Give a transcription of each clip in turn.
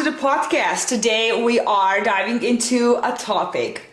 to the podcast. Today we are diving into a topic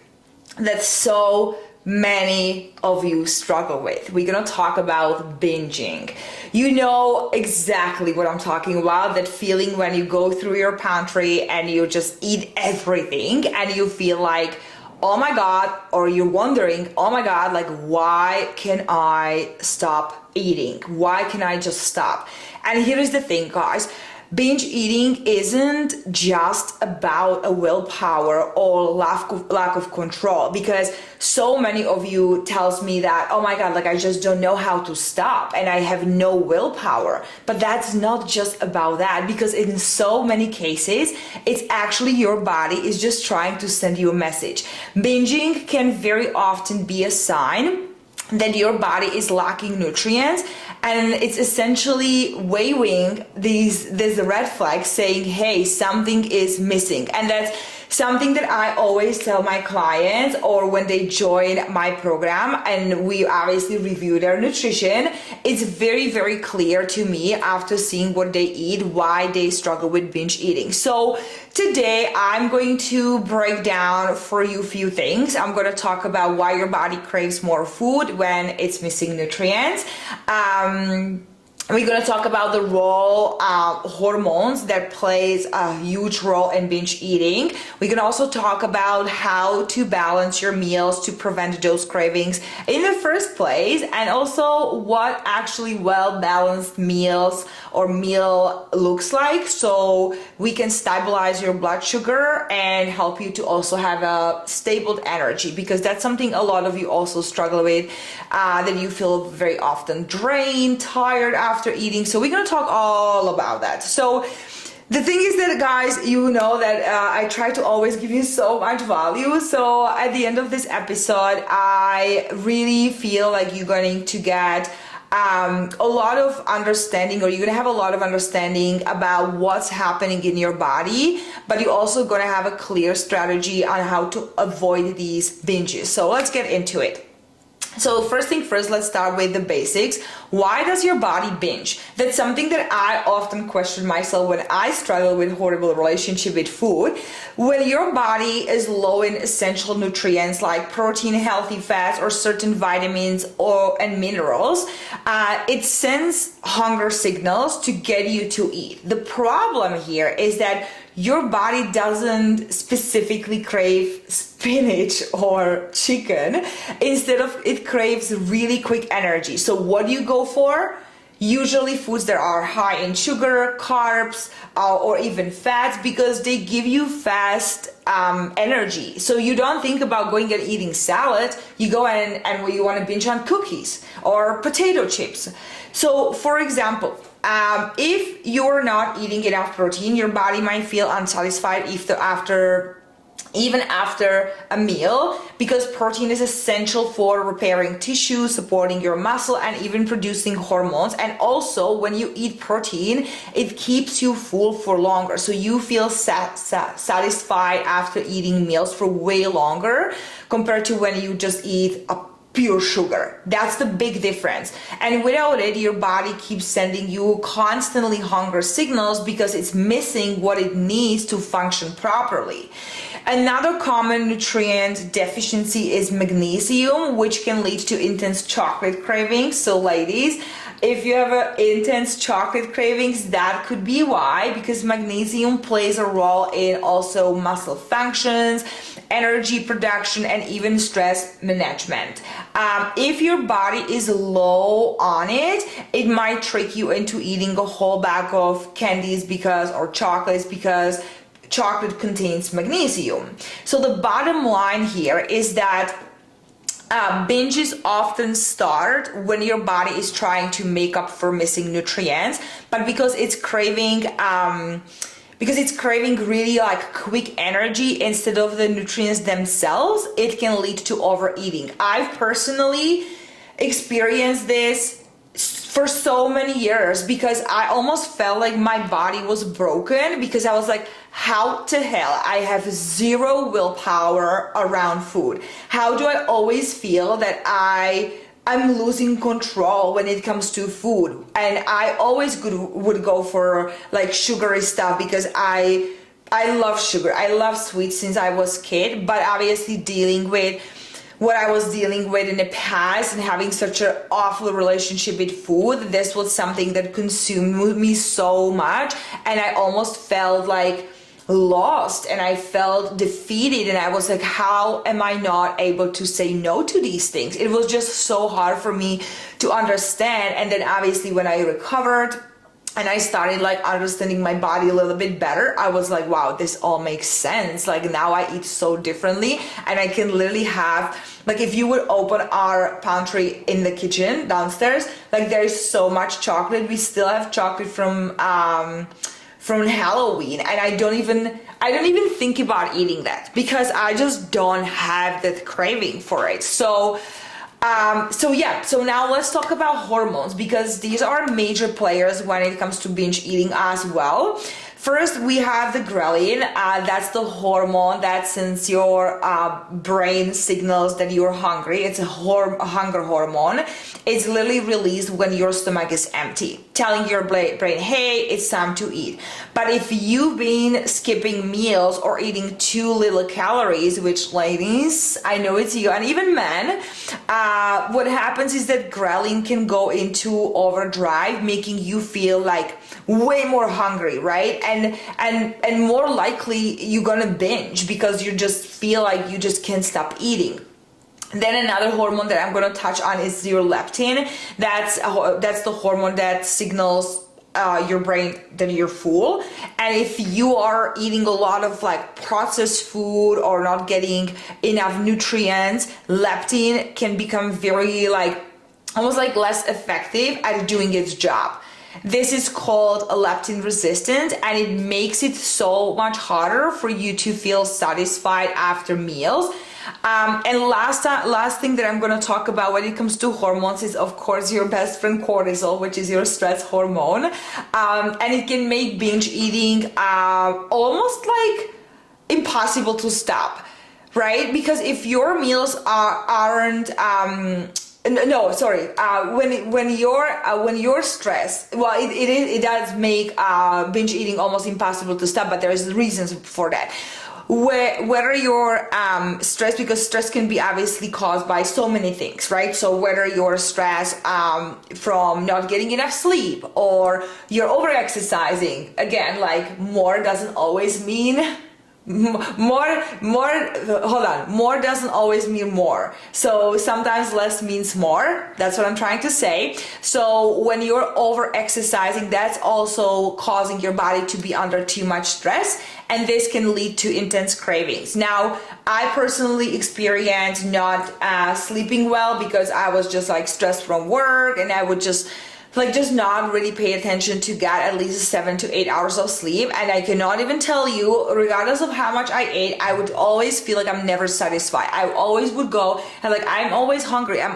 that so many of you struggle with. We're gonna talk about binging. You know exactly what I'm talking about, that feeling when you go through your pantry and you just eat everything and you feel like, oh my God, or you're wondering, oh my God, like, why can I stop eating? Why can I just stop? And here is the thing, guys. Binge eating isn't just about a willpower or lack of control, because so many of you tells me that, oh my God, like I just don't know how to stop and I have no willpower. But that's not just about that, because in so many cases, it's actually your body is just trying to send you a message. Binging can very often be a sign that your body is lacking nutrients, and it's essentially waving these red flags saying, hey, something is missing. And that's something that I always tell my clients, or when they join my program and we obviously review their nutrition, it's very, very clear to me after seeing what they eat why they struggle with binge eating. So today I'm going to break down for you a few things. I'm going to talk about why your body craves more food when it's missing nutrients. We're going to talk about the role hormones that plays a huge role in binge eating. We can also talk about how to balance your meals to prevent those cravings in the first place, and also what actually well-balanced meals or meal looks like, so we can stabilize your blood sugar and help you to also have a stable energy, because that's something a lot of you also struggle with, that you feel very often drained, tired after eating. So we're going to talk all about that. So the thing is that, guys, you know that I try to always give you so much value. So at the end of this episode, I really feel like you're going to get a lot of understanding, or you're gonna have a lot of understanding about what's happening in your body, but you're also gonna have a clear strategy on how to avoid these binges. So let's get into it. So first thing first, let's start with the basics. Why does your body binge? That's something that I often question myself when I struggle with horrible relationship with food. When your body is low in essential nutrients like protein, healthy fats, or certain vitamins and minerals, it sends hunger signals to get you to eat. The problem here is that your body doesn't specifically crave spinach or chicken. Instead of, it craves really quick energy. So what do you go for? Usually foods that are high in sugar, carbs, or even fats, because they give you fast energy. So you don't think about going and eating salad. You go and you want to binge on cookies or potato chips. So for example, if you're not eating enough protein, your body might feel unsatisfied even after a meal, because protein is essential for repairing tissue, supporting your muscle, and even producing hormones. And also, when you eat protein, it keeps you full for longer. So you feel satisfied after eating meals for way longer compared to when you just eat a pure sugar. That's the big difference. And without it, your body keeps sending you constantly hunger signals because it's missing what it needs to function properly. Another common nutrient deficiency is magnesium, which can lead to intense chocolate cravings. So ladies, if you have intense chocolate cravings, that could be why, because magnesium plays a role in also muscle functions, energy production, and even stress management. If your body is low on it, it might trick you into eating a whole bag of candies or chocolates, because chocolate contains magnesium. So the bottom line here is that binges often start when your body is trying to make up for missing nutrients, but because it's craving really like quick energy instead of the nutrients themselves, it can lead to overeating. I've personally experienced this for so many years, because I almost felt like my body was broken, because I was like, how the hell I have zero willpower around food? How do I always feel that I'm losing control when it comes to food? And I always would go for like sugary stuff, because I I love sugar. I love sweets since I was a kid, but obviously dealing with what I was dealing with in the past and having such an awful relationship with food, this was something that consumed me so much, and I almost felt like lost and I felt defeated, and I was like, how am I not able to say no to these things? It was just so hard for me to understand. And then obviously when I recovered and I started like understanding my body a little bit better, I was like, wow, this all makes sense. Like now I eat so differently, and I can literally have, like if you would open our pantry in the kitchen downstairs, like there's so much chocolate. We still have chocolate from Halloween, and I don't even think about eating that because I just don't have that craving for it. So now let's talk about hormones, because these are major players when it comes to binge eating as well. First, we have the ghrelin. That's the hormone that sends your brain signals that you're hungry. It's a hunger hormone. It's literally released when your stomach is empty, telling your brain, hey, it's time to eat. But if you've been skipping meals or eating too little calories, which ladies, I know it's you, and even men, what happens is that ghrelin can go into overdrive, making you feel like way more hungry, right? And more likely you're gonna binge because you just feel like you just can't stop eating. Then another hormone that I'm gonna touch on is your leptin. That's the hormone that signals your brain that you're full. And if you are eating a lot of like processed food or not getting enough nutrients, leptin can become very like almost like less effective at doing its job. This is called a leptin resistant, and it makes it so much harder for you to feel satisfied after meals. And last thing that I'm going to talk about when it comes to hormones is, of course, your best friend cortisol, which is your stress hormone. And it can make binge eating almost like impossible to stop, right? Because if your meals aren't when you're stressed, well, it does make binge eating almost impossible to stop, but there's reasons for that. Whether you're stressed, because stress can be obviously caused by so many things, right? So whether you're stressed from not getting enough sleep, or you're over exercising, again, like more doesn't always mean more doesn't always mean more. So sometimes less means more. That's what I'm trying to say. So when you're over exercising, that's also causing your body to be under too much stress, and this can lead to intense cravings. Now, I personally experienced not sleeping well because I was just like stressed from work, and I would just not really pay attention to get at least 7 to 8 hours of sleep. And I cannot even tell you, regardless of how much I ate, I would always feel like I'm never satisfied. I always would go and like, I'm always hungry. And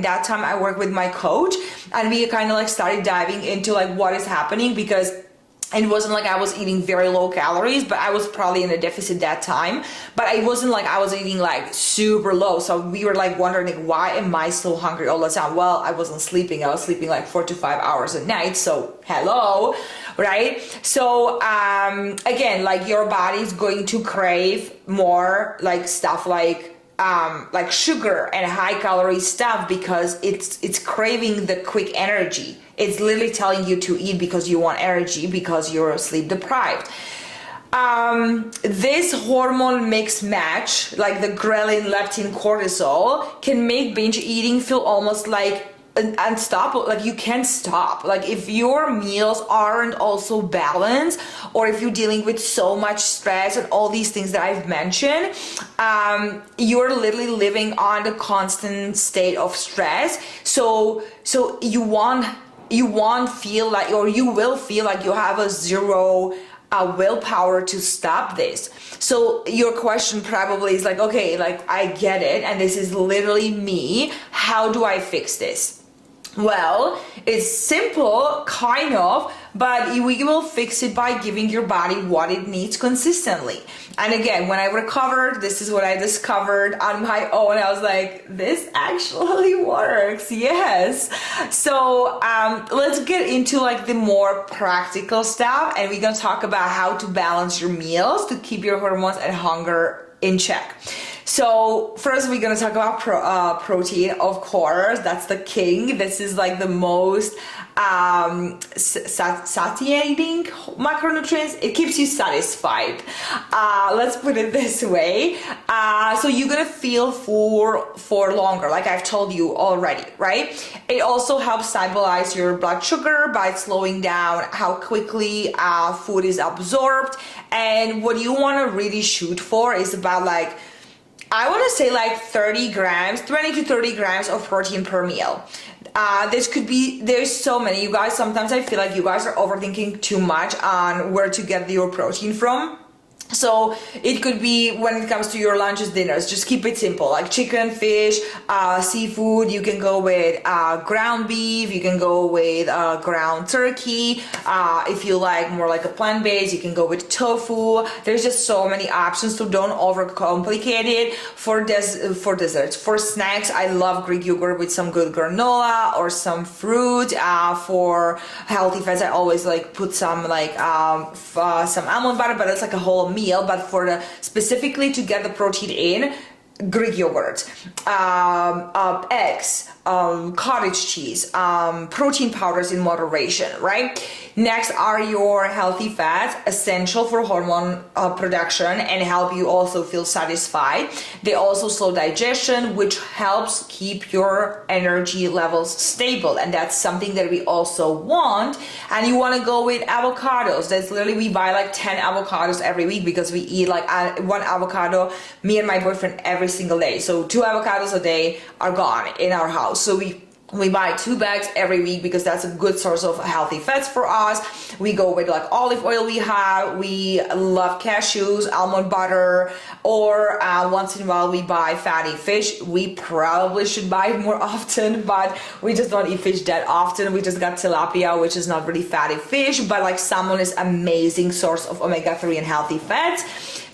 that time I worked with my coach, and we kind of like started diving into like what is happening, because it wasn't like I was eating very low calories, but I was probably in a deficit that time. But it wasn't like I was eating like super low. So we were like wondering, like, why am I so hungry all the time? Well, I wasn't sleeping. I was sleeping like 4 to 5 hours a night. So hello, right? So again, like your body's going to crave more like stuff like sugar and high calorie stuff, because it's craving the quick energy. It's literally telling you to eat because you want energy, because you're sleep deprived. This hormone mix match, like the ghrelin, leptin, cortisol, can make binge eating feel almost like unstoppable. Like you can't stop. Like if your meals aren't also balanced, or if you're dealing with so much stress and all these things that I've mentioned, you're literally living on a constant state of stress. So you won't feel like, or you will feel like you have a zero willpower to stop this. So your question probably is like, okay, like I get it, and this is literally me. How do I fix this? Well, it's simple, kind of, but we will fix it by giving your body what it needs consistently. And again, when I recovered, this is what I discovered on my own. I was like, this actually works. Yes. So let's get into like the more practical stuff, and we're gonna talk about how to balance your meals to keep your hormones and hunger in check. So first we're gonna talk about protein, of course. That's the king. This is like the most satiating macronutrients. It keeps you satisfied. Let's put it this way. So you're gonna feel full for longer, like I've told you already, right? It also helps stabilize your blood sugar by slowing down how quickly food is absorbed. And what you want to really shoot for is about like, I want to say like 30 grams, 20 to 30 grams of protein per meal. There's so many. You guys, sometimes I feel like you guys are overthinking too much on where to get your protein from. So it could be when it comes to your lunches, dinners, just keep it simple, like chicken, fish, seafood. You can go with ground beef, you can go with ground turkey. If you like more like a plant-based, you can go with tofu. There's just so many options, so don't overcomplicate it. For desserts, for snacks, I love Greek yogurt with some good granola or some fruit. For healthy fats, I always like put some like some almond butter, but it's like a whole meal. But for the specifically to get the protein in, Greek yogurt, eggs, cottage cheese, protein powders in moderation, right? Next are your healthy fats, essential for hormone production and help you also feel satisfied. They also slow digestion, which helps keep your energy levels stable, and that's something that we also want. And you want to go with avocados. That's literally, we buy like 10 avocados every week because we eat like one avocado, me and my boyfriend, every single day. So 2 avocados a day are gone in our house. So we buy 2 bags every week because that's a good source of healthy fats for us. We go with like olive oil. We love cashews, almond butter, or once in a while we buy fatty fish. We probably should buy it more often, but we just don't eat fish that often. We just got tilapia, which is not really fatty fish, but like salmon is amazing source of omega-3 and healthy fats.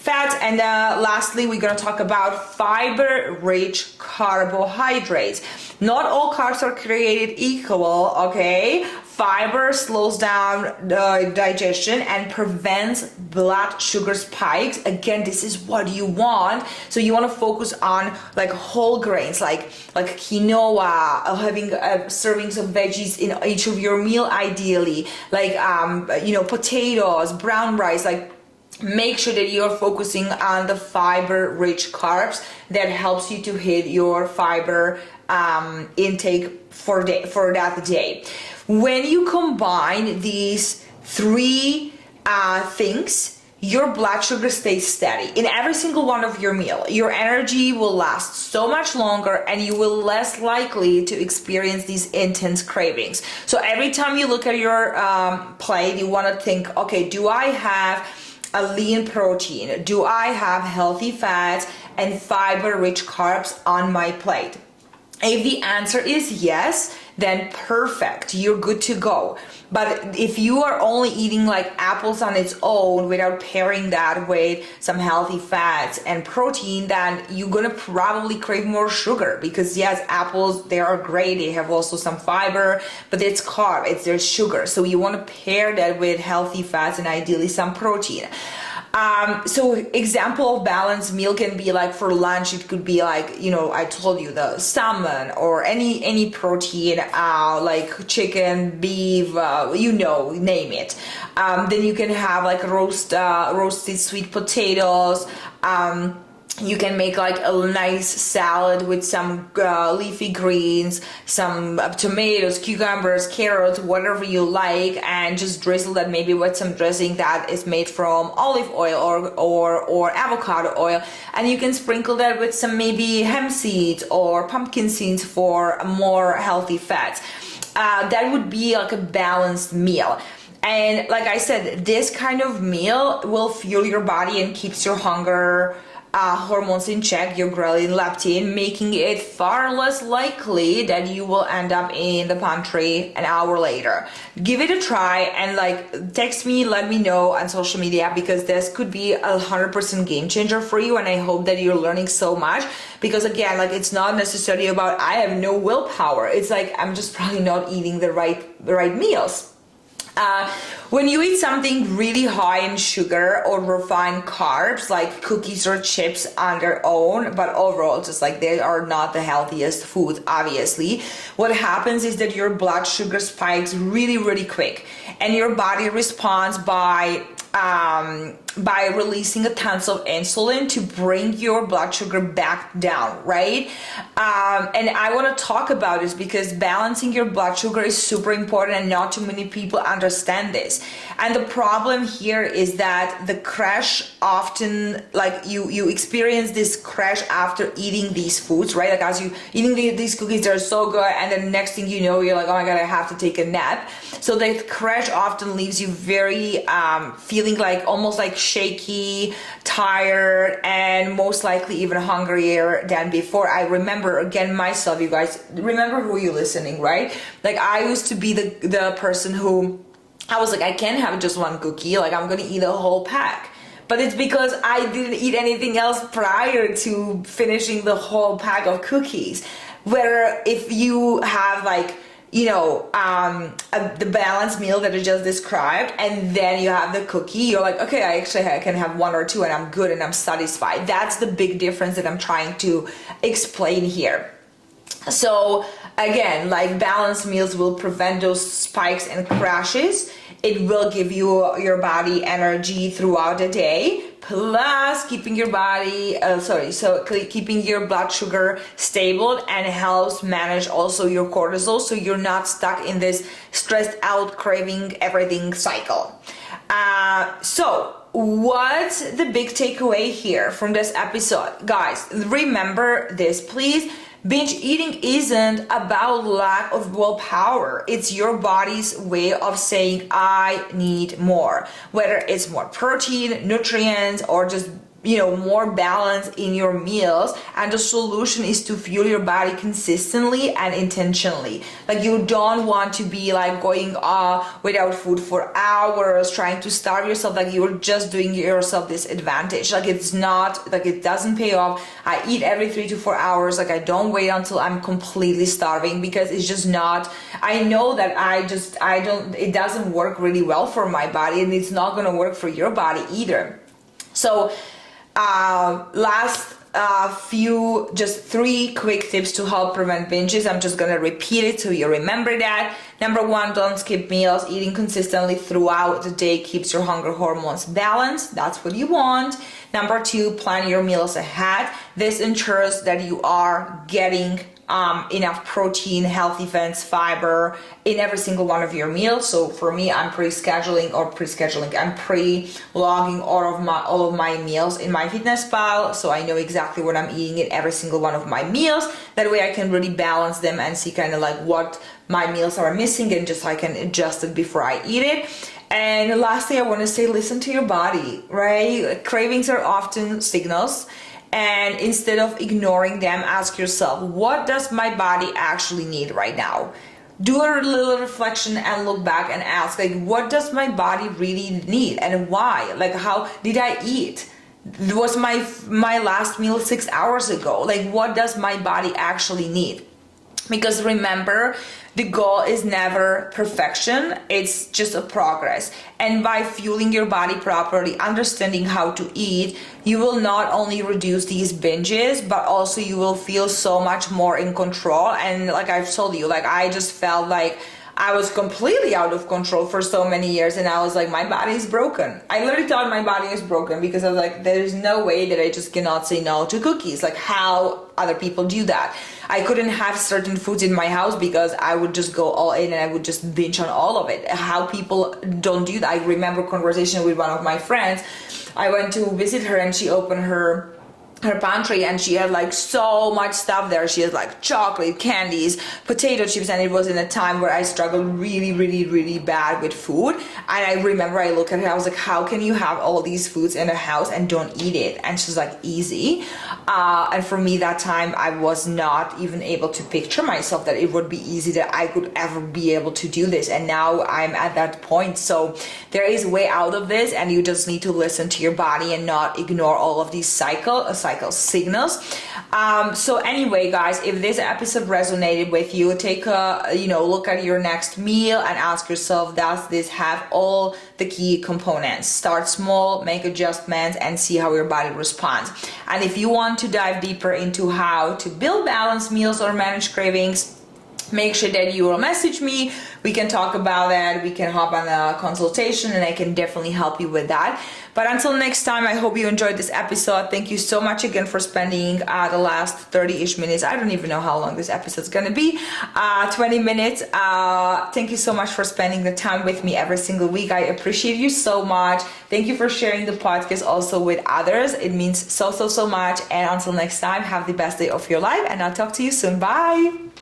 And lastly, we're going to talk about fiber-rich carbohydrates. Not all carbs are created equal, okay? Fiber slows down digestion and prevents blood sugar spikes. Again, this is what you want. So you want to focus on like whole grains, like quinoa, having servings of veggies in each of your meal, ideally, like potatoes, brown rice, like. Make sure that you're focusing on the fiber-rich carbs that helps you to hit your fiber intake for that day. When you combine these 3 things, your blood sugar stays steady in every single one of your meal. Your energy will last so much longer and you will less likely to experience these intense cravings. So every time you look at your plate, you want to think, okay, do I have a lean protein? Do I have healthy fats and fiber-rich carbs on my plate? If the answer is yes, then perfect, you're good to go. But if you are only eating like apples on its own without pairing that with some healthy fats and protein, then you're gonna probably crave more sugar, because yes, apples, they are great, they have also some fiber, but it's carb, there's sugar. So you wanna pair that with healthy fats and ideally some protein. So example of balanced meal can be like for lunch, it could be like, I told you, the salmon or any protein, like chicken, beef, name it. Then you can have like roasted sweet potatoes. You can make like a nice salad with some leafy greens, some tomatoes, cucumbers, carrots, whatever you like, and just drizzle that maybe with some dressing that is made from olive oil or avocado oil, and you can sprinkle that with some maybe hemp seeds or pumpkin seeds for more healthy fats. That would be like a balanced meal. And like I said, this kind of meal will fuel your body and keeps your hunger hormones in check, your ghrelin, leptin, making it far less likely that you will end up in the pantry an hour later. Give it a try and like text me, let me know on social media, because this could be 100% game changer for you. And I hope that you're learning so much, because again, like it's not necessarily about I have no willpower. It's like I'm just probably not eating the right meals. When you eat something really high in sugar or refined carbs, like cookies or chips on their own, but overall just like they are not the healthiest food, obviously, what happens is that your blood sugar spikes really, really quick, and your body responds by releasing a tons of insulin to bring your blood sugar back down, right? And I want to talk about this because balancing your blood sugar is super important, and not too many people understand this. And the problem here is that the crash often, like you experience this crash after eating these foods, right? Like as you eating these cookies, they're so good, and then the next thing you know, you're like, oh my God, I have to take a nap. So the crash often leaves you very feeling like almost like shaky, tired, and most likely even hungrier than before. I remember, again, myself, you guys, remember who you're listening, right? Like I used to be the person who, I was like, I can't have just one cookie, like I'm gonna eat a whole pack. But it's because I didn't eat anything else prior to finishing the whole pack of cookies. Where if you have like, you know, the balanced meal that I just described, and then you have the cookie, you're like, okay, I can have one or two and I'm good and I'm satisfied. That's the big difference that I'm trying to explain here. So again, like balanced meals will prevent those spikes and crashes. It will give your body energy throughout the day, plus keeping your body, keeping your blood sugar stable, and helps manage also your cortisol, so you're not stuck in this stressed out, craving everything cycle. So what's the big takeaway here from this episode? Guys, remember this, please. Binge eating isn't about lack of willpower. It's your body's way of saying, I need more. Whether it's more protein, nutrients, or just, you know, more balance in your meals. And the solution is to fuel your body consistently and intentionally. Like you don't want to be like going without food for hours, trying to starve yourself. Like you're just doing yourself this advantage. Like it's not, like it doesn't pay off. I eat every 3 to 4 hours. Like I don't wait until I'm completely starving, because it's just not, I know that it doesn't work really well for my body, and it's not going to work for your body either. So last just 3 quick tips to help prevent binges. I'm just gonna repeat it so you remember that. Number 1, don't skip meals. Eating consistently throughout the day keeps your hunger hormones balanced. That's what you want. Number 2, plan your meals ahead. This ensures that you are getting enough protein, healthy fats, fiber in every single one of your meals. So for me, I'm pre-logging all of my meals in MyFitnessPal, so I know exactly what I'm eating in every single one of my meals. That way I can really balance them and see kind of like what my meals are missing, and just I can adjust it before I eat it. And lastly, I want to say, listen to your body, right? Cravings are often signals. And instead of ignoring them, ask yourself, what does my body actually need right now? Do a little reflection and look back and ask, like, what does my body really need and why? Like, how did I eat? Was my last meal 6 hours ago? Like, what does my body actually need? Because remember, the goal is never perfection, it's just a progress. And by fueling your body properly, understanding how to eat, you will not only reduce these binges, but also you will feel so much more in control. And like I've told you, like I just felt like I was completely out of control for so many years, and I was like, my body is broken. I literally thought my body is broken, because I was like, there's no way that I just cannot say no to cookies. Like how other people do that. I couldn't have certain foods in my house because I would just go all in and I would just binge on all of it. How people don't do that. I remember a conversation with one of my friends. I went to visit her and she opened her her pantry, and she had like so much stuff there. She had like chocolate, candies, potato chips, and it was in a time where I struggled really bad with food. And I remember I looked at her, I was like, how can you have all these foods in the house and don't eat it? And she's like, easy. And for me that time, I was not even able to picture myself that it would be easy, that I could ever be able to do this. And now I'm at that point. So there is a way out of this, and you just need to listen to your body and not ignore all of these cycle signals. So anyway, guys, if this episode resonated with you, take a look at your next meal and ask yourself, does this have all the key components? Start small, make adjustments, and see how your body responds. And if you want to dive deeper into how to build balanced meals or manage cravings, make sure that you will message me. We can talk about that. We can hop on a consultation, and I can definitely help you with that. But until next time, I hope you enjoyed this episode. Thank you so much again for spending the last 30-ish minutes. I don't even know how long this episode's gonna be. 20 minutes. Thank you so much for spending the time with me every single week. I appreciate you so much. Thank you for sharing the podcast also with others. It means so much. And until next time, have the best day of your life, and I'll talk to you soon. Bye.